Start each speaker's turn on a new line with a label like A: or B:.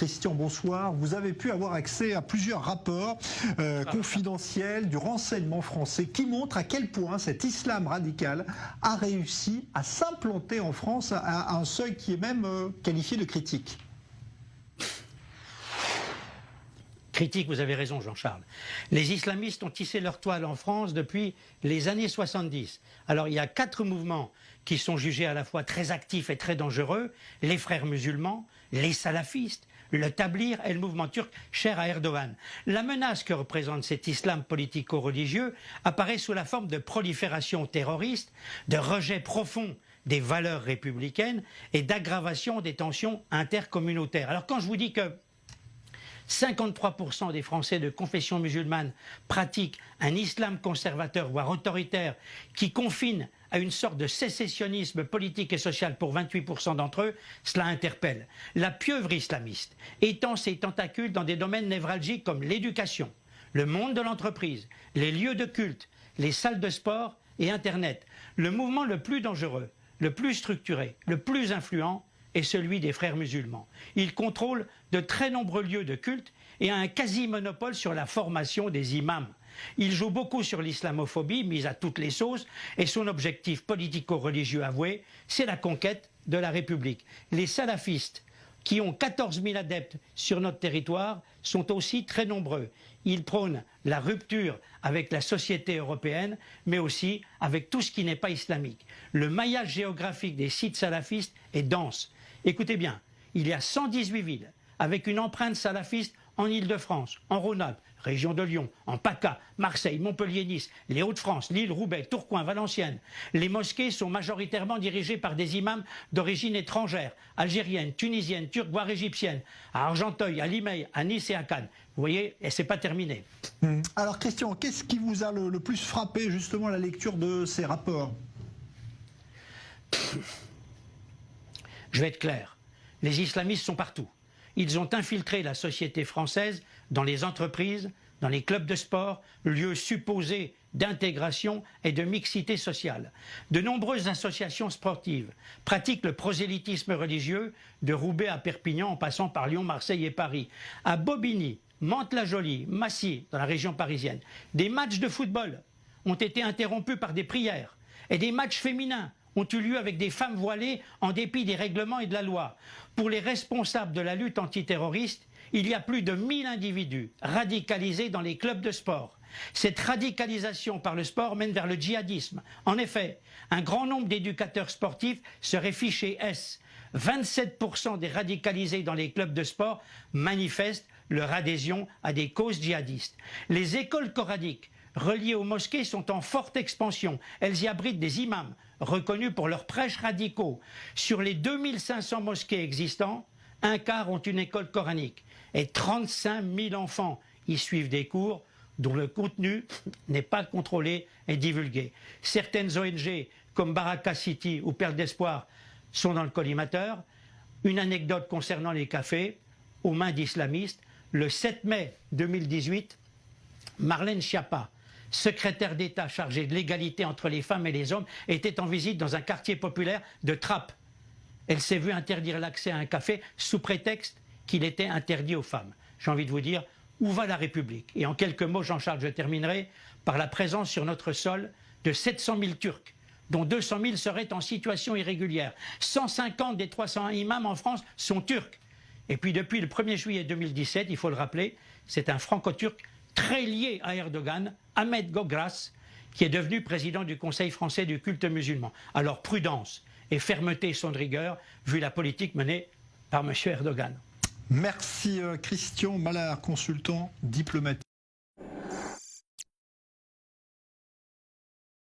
A: Christian, bonsoir. Vous avez pu avoir accès à plusieurs rapports confidentiels du renseignement français qui montrent à quel point cet islam radical a réussi à s'implanter en France à un seuil qui est même qualifié de critique.
B: Critique, vous avez raison Jean-Charles. Les islamistes ont tissé leur toile en France depuis les années 70. Alors il y a 4 mouvements qui sont jugés à la fois très actifs et très dangereux. Les frères musulmans, les salafistes, le tablir et le mouvement turc cher à Erdogan. La menace que représente cet islam politico-religieux apparaît sous la forme de prolifération terroriste, de rejet profond des valeurs républicaines et d'aggravation des tensions intercommunautaires. Alors quand je vous dis que 53% des Français de confession musulmane pratiquent un islam conservateur, voire autoritaire, qui confine à une sorte de sécessionnisme politique et social pour 28% d'entre eux, cela interpelle. La pieuvre islamiste étend ses tentacules dans des domaines névralgiques comme l'éducation, le monde de l'entreprise, les lieux de culte, les salles de sport et Internet. Le mouvement le plus dangereux, le plus structuré, le plus influent, est celui des frères musulmans. Ils contrôlent de très nombreux lieux de culte et a un quasi-monopole sur la formation des imams. Il joue beaucoup sur l'islamophobie, mise à toutes les sauces, et son objectif politico-religieux avoué, c'est la conquête de la République. Les salafistes, qui ont 14 000 adeptes sur notre territoire, sont aussi très nombreux. Ils prônent la rupture avec la société européenne, mais aussi avec tout ce qui n'est pas islamique. Le maillage géographique des sites salafistes est dense. Écoutez bien, il y a 118 villes avec une empreinte salafiste en Île-de-France, en Rhône-Alpes, région de Lyon, en PACA, Marseille, Montpellier, Nice, les Hauts-de-France, Lille, Roubaix, Tourcoing, Valenciennes. Les mosquées sont majoritairement dirigées par des imams d'origine étrangère, algérienne, tunisienne, turque, voire égyptienne, à Argenteuil, à Limeil, à Nice et à Cannes. Vous voyez, et c'est pas terminé.
A: Alors Christian, qu'est-ce qui vous a le plus frappé justement à la lecture de ces rapports?
B: Je vais être clair, les islamistes sont partout. Ils ont infiltré la société française dans les entreprises, dans les clubs de sport, lieux supposés d'intégration et de mixité sociale. De nombreuses associations sportives pratiquent le prosélytisme religieux de Roubaix à Perpignan en passant par Lyon, Marseille et Paris. À Bobigny, Mantes-la-Jolie, Massy, dans la région parisienne, des matchs de football ont été interrompus par des prières et des matchs féminins ont eu lieu avec des femmes voilées en dépit des règlements et de la loi. Pour les responsables de la lutte antiterroriste, il y a plus de 1000 individus radicalisés dans les clubs de sport. Cette radicalisation par le sport mène vers le djihadisme. En effet, un grand nombre d'éducateurs sportifs seraient fichés S. 27% des radicalisés dans les clubs de sport manifestent leur adhésion à des causes djihadistes. Les écoles coraniques reliées aux mosquées sont en forte expansion. Elles y abritent des imams reconnus pour leurs prêches radicaux. Sur les 2500 mosquées existantes, un quart ont une école coranique et 35 000 enfants y suivent des cours dont le contenu n'est pas contrôlé et divulgué. Certaines ONG comme Baraka City ou Perle d'Espoir sont dans le collimateur. Une anecdote concernant les cafés aux mains d'islamistes. Le 7 mai 2018, Marlène Schiappa, secrétaire d'État chargée de l'égalité entre les femmes et les hommes, était en visite dans un quartier populaire de Trappes. Elle s'est vue interdire l'accès à un café sous prétexte qu'il était interdit aux femmes. J'ai envie de vous dire, où va la République? Et en quelques mots, Jean-Charles, je terminerai par la présence sur notre sol de 700 000 Turcs, dont 200 000 seraient en situation irrégulière. 150 des 300 imams en France sont turcs. Et puis depuis le 1er juillet 2017, il faut le rappeler, c'est un franco-turc très lié à Erdogan, Ahmed Gogras, qui est devenu président du Conseil français du culte musulman. Alors prudence et fermeté sont de rigueur, vu la politique menée par M. Erdogan.
A: Merci Christian Mallard, consultant diplomatique.